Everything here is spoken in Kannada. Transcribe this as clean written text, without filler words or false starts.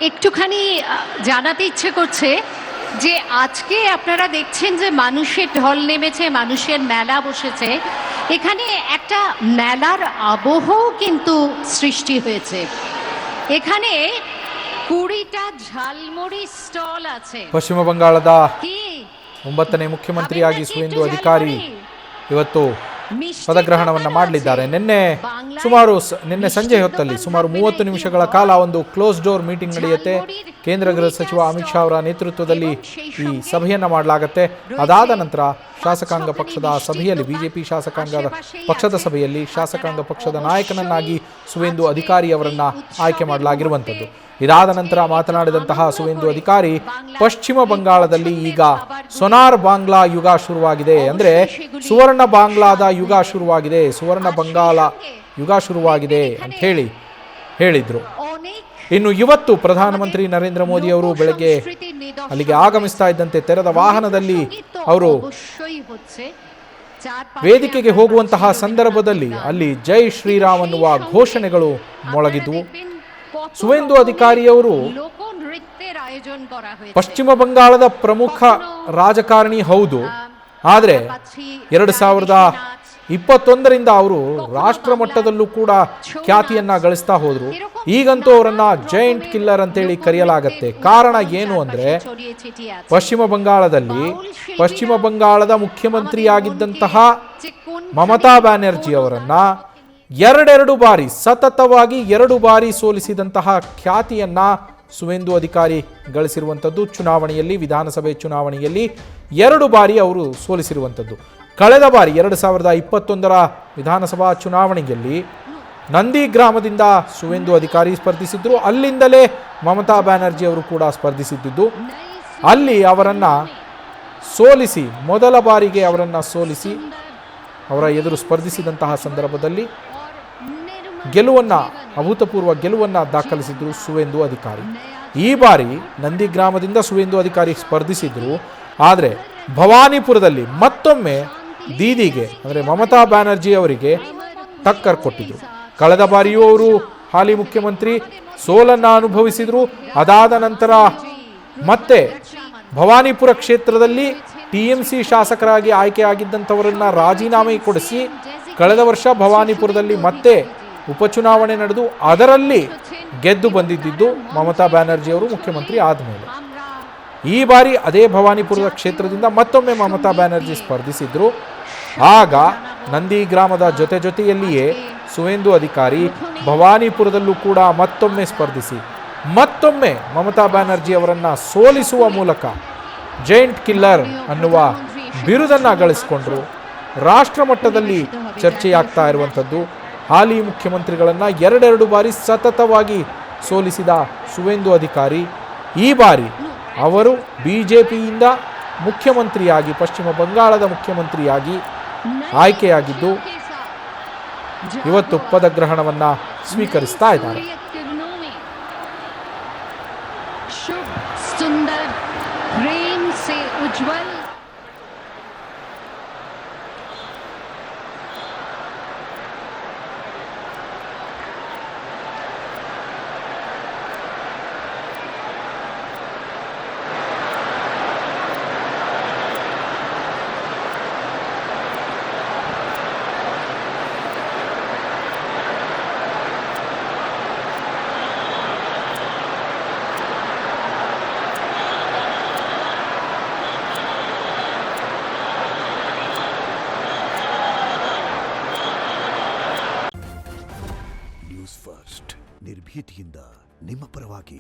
একটুখানি জানাতে ইচ্ছে করছে যে আজকে আপনারা দেখছেন যে মানুষের ঢল নেমেছে, মানুষের মেলা বসেছে। এখানে একটা মেলার আবহও কিন্তু সৃষ্টি হয়েছে। এখানে 20টা ঝালমুড়ি ಸ್ಟಾಲ್ আছে। ಪಶ್ಚಿಮ ಬಂಗಾಳದ 9ನೇ ಮುಖ್ಯಮಂತ್ರಿಯಾಗಿ ಸುವೇಂದು ಅಧಿಕಾರಿ ಇವತ್ತು ಪದಗ್ರಹಣವನ್ನು ಮಾಡಲಿದ್ದಾರೆ. ನಿನ್ನೆ ಸಂಜೆ ಹೊತ್ತಲ್ಲಿ ಸುಮಾರು 30 ನಿಮಿಷಗಳ ಕಾಲ ಒಂದು ಕ್ಲೋಸ್ ಡೋರ್ ಮೀಟಿಂಗ್ ನಡೆಯುತ್ತೆ. ಕೇಂದ್ರ ಗೃಹ ಸಚಿವ ಅಮಿತ್ ಶಾ ಅವರ ನೇತೃತ್ವದಲ್ಲಿ ಈ ಸಭೆಯನ್ನು ಮಾಡಲಾಗುತ್ತೆ. ಅದಾದ ನಂತರ ಶಾಸಕಾಂಗ ಪಕ್ಷದ ಸಭೆಯಲ್ಲಿ, ಬಿಜೆಪಿ ಶಾಸಕಾಂಗ ಪಕ್ಷದ ಸಭೆಯಲ್ಲಿ ಶಾಸಕಾಂಗ ಪಕ್ಷದ ನಾಯಕನನ್ನಾಗಿ ಸುವೇಂದು ಅಧಿಕಾರಿ ಅವರನ್ನ ಆಯ್ಕೆ ಮಾಡಲಾಗಿರುವಂಥದ್ದು. ಇದಾದ ನಂತರ ಮಾತನಾಡಿದಂತಹ ಸುವೇಂದು ಅಧಿಕಾರಿ, ಪಶ್ಚಿಮ ಬಂಗಾಳದಲ್ಲಿ ಈಗ ಸೊನಾರ್ ಬಾಂಗ್ಲಾ ಯುಗ ಶುರುವಾಗಿದೆ, ಅಂದ್ರೆ ಸುವರ್ಣ ಬಾಂಗ್ಲಾದ ಯುಗ ಶುರುವಾಗಿದೆ, ಸುವರ್ಣ ಬಂಗಾಳ ಯುಗ ಶುರುವಾಗಿದೆ ಅಂತ ಹೇಳಿದ್ರು. ಇನ್ನು ಇವತ್ತು ಪ್ರಧಾನಮಂತ್ರಿ ನರೇಂದ್ರ ಮೋದಿ ಅವರು ಬೆಳಗ್ಗೆ ಅಲ್ಲಿಗೆ ಆಗಮಿಸ್ತಾ ಇದ್ದಂತೆ ತೆರೆದ ವಾಹನದಲ್ಲಿ ಅವರು ವೇದಿಕೆಗೆ ಹೋಗುವಂತಹ ಸಂದರ್ಭದಲ್ಲಿ ಅಲ್ಲಿ ಜೈ ಶ್ರೀರಾಮ್ ಅನ್ನುವ ಘೋಷಣೆಗಳು ಮೊಳಗಿದ್ವು. ಸುವೇಂದು ಅಧಿಕಾರಿಯವರು ಪಶ್ಚಿಮ ಬಂಗಾಳದ ಪ್ರಮುಖ ರಾಜಕಾರಣಿ ಹೌದು, ಆದರೆ 2021ರಿಂದ ಅವರು ರಾಷ್ಟ್ರ ಮಟ್ಟದಲ್ಲೂ ಕೂಡ ಖ್ಯಾತಿಯನ್ನ ಗಳಿಸ್ತಾ ಹೋದ್ರು. ಈಗಂತೂ ಅವರನ್ನ ಜೈಂಟ್ ಕಿಲ್ಲರ್ ಅಂತೇಳಿ ಕರೆಯಲಾಗತ್ತೆ. ಕಾರಣ ಏನು ಅಂದ್ರೆ, ಪಶ್ಚಿಮ ಬಂಗಾಳದ ಮುಖ್ಯಮಂತ್ರಿಯಾಗಿದ್ದಂತಹ ಮಮತಾ ಬ್ಯಾನರ್ಜಿ ಅವರನ್ನ ಸತತವಾಗಿ 2 ಬಾರಿ ಸೋಲಿಸಿದಂತಹ ಖ್ಯಾತಿಯನ್ನ ಸುವೇಂದು ಅಧಿಕಾರಿ ಗಳಿಸಿರುವಂಥದ್ದು. ಚುನಾವಣೆಯಲ್ಲಿ, ವಿಧಾನಸಭೆ ಚುನಾವಣೆಯಲ್ಲಿ 2 ಬಾರಿ ಅವರು ಸೋಲಿಸಿರುವಂಥದ್ದು. ಕಳೆದ ಬಾರಿ 2021ರ ವಿಧಾನಸಭಾ ಚುನಾವಣೆಯಲ್ಲಿ ನಂದಿಗ್ರಾಮದಿಂದ ಸುವೇಂದು ಅಧಿಕಾರಿ ಸ್ಪರ್ಧಿಸಿದ್ರು. ಅಲ್ಲಿಂದಲೇ ಮಮತಾ ಬ್ಯಾನರ್ಜಿ ಅವರು ಕೂಡ ಸ್ಪರ್ಧಿಸಿದ್ದು. ಅಲ್ಲಿ ಅವರನ್ನ ಸೋಲಿಸಿ, ಮೊದಲ ಬಾರಿಗೆ ಅವರನ್ನ ಸೋಲಿಸಿ ಅವರ ಎದುರು ಸ್ಪರ್ಧಿಸಿದಂತಹ ಸಂದರ್ಭದಲ್ಲಿ ಅಭೂತಪೂರ್ವ ಗೆಲುವನ್ನ ದಾಖಲಿಸಿದ್ರು ಸುವೇಂದು ಅಧಿಕಾರಿ. ಈ ಬಾರಿ ನಂದಿಗ್ರಾಮದಿಂದ ಸುವೇಂದು ಅಧಿಕಾರಿ ಸ್ಪರ್ಧಿಸಿದ್ರು. ಆದರೆ ಭವಾನಿಪುರದಲ್ಲಿ ಮತ್ತೊಮ್ಮೆ ದೀದಿಗೆ, ಅಂದರೆ ಮಮತಾ ಬ್ಯಾನರ್ಜಿ ಅವರಿಗೆ ಟಕ್ಕರ್ ಕೊಟ್ಟಿದ್ರು. ಕಳೆದ ಬಾರಿಯೂ ಅವರು ಹಾಲಿ ಮುಖ್ಯಮಂತ್ರಿ ಸೋಲನ್ನ ಅನುಭವಿಸಿದ್ರು. ಅದಾದ ನಂತರ ಮತ್ತೆ ಭವಾನಿಪುರ ಕ್ಷೇತ್ರದಲ್ಲಿ ಟಿಎಂಸಿ ಶಾಸಕರಾಗಿ ಆಯ್ಕೆಯಾಗಿದ್ದಂಥವರನ್ನ ರಾಜೀನಾಮೆ ಕೊಡಿಸಿ ಕಳೆದ ವರ್ಷ ಭವಾನಿಪುರದಲ್ಲಿ ಮತ್ತೆ ಉಪಚುನಾವಣೆ ನಡೆದು ಅದರಲ್ಲಿ ಗೆದ್ದು ಬಂದಿದ್ದು ಮಮತಾ ಬ್ಯಾನರ್ಜಿ ಅವರು ಮುಖ್ಯಮಂತ್ರಿ ಆದಮೇಲೆ. ಈ ಬಾರಿ ಅದೇ ಭವಾನಿಪುರದ ಕ್ಷೇತ್ರದಿಂದ ಮತ್ತೊಮ್ಮೆ ಮಮತಾ ಬ್ಯಾನರ್ಜಿ ಸ್ಪರ್ಧಿಸಿದ್ರು. ಆಗ ನಂದಿಗ್ರಾಮದ ಜೊತೆಯಲ್ಲಿಯೇ ಸುವೇಂದು ಅಧಿಕಾರಿ ಭವಾನಿಪುರದಲ್ಲೂ ಕೂಡ ಮತ್ತೊಮ್ಮೆ ಸ್ಪರ್ಧಿಸಿ ಮತ್ತೊಮ್ಮೆ ಮಮತಾ ಬ್ಯಾನರ್ಜಿ ಅವರನ್ನ ಸೋಲಿಸುವ ಮೂಲಕ ಜೈಂಟ್ ಕಿಲ್ಲರ್ ಅನ್ನುವ ಬಿರುದನ್ನ ಗಳಿಸಿಕೊಂಡ್ರು. ರಾಷ್ಟ್ರ ಮಟ್ಟದಲ್ಲಿ ಚರ್ಚೆಯಾಗ್ತಾ ಇರುವಂಥದ್ದು ಹಾಲಿ ಮುಖ್ಯಮಂತ್ರಿಗಳನ್ನ 2 ಬಾರಿ ಸತತವಾಗಿ ಸೋಲಿಸಿದ ಸುವೇಂದು ಅಧಿಕಾರಿ ಈ ಬಾರಿ ಅವರು ಬಿಜೆಪಿಯಿಂದ ಮುಖ್ಯಮಂತ್ರಿಯಾಗಿ, ಪಶ್ಚಿಮ ಬಂಗಾಳದ ಮುಖ್ಯಮಂತ್ರಿಯಾಗಿ ಆಯ್ಕೆಯಾಗಿದ್ದು ಇವತ್ತು ಪದಗ್ರಹಣವನ್ನ ಸ್ವೀಕರಿಸ್ತಾ ಇದ್ದಾರೆ. ನ್ಯೂಸ್ ಫಸ್ಟ್, ನಿರ್ಭೀತಿಯಿಂದ ನಿಮ್ಮ ಪರವಾಗಿ.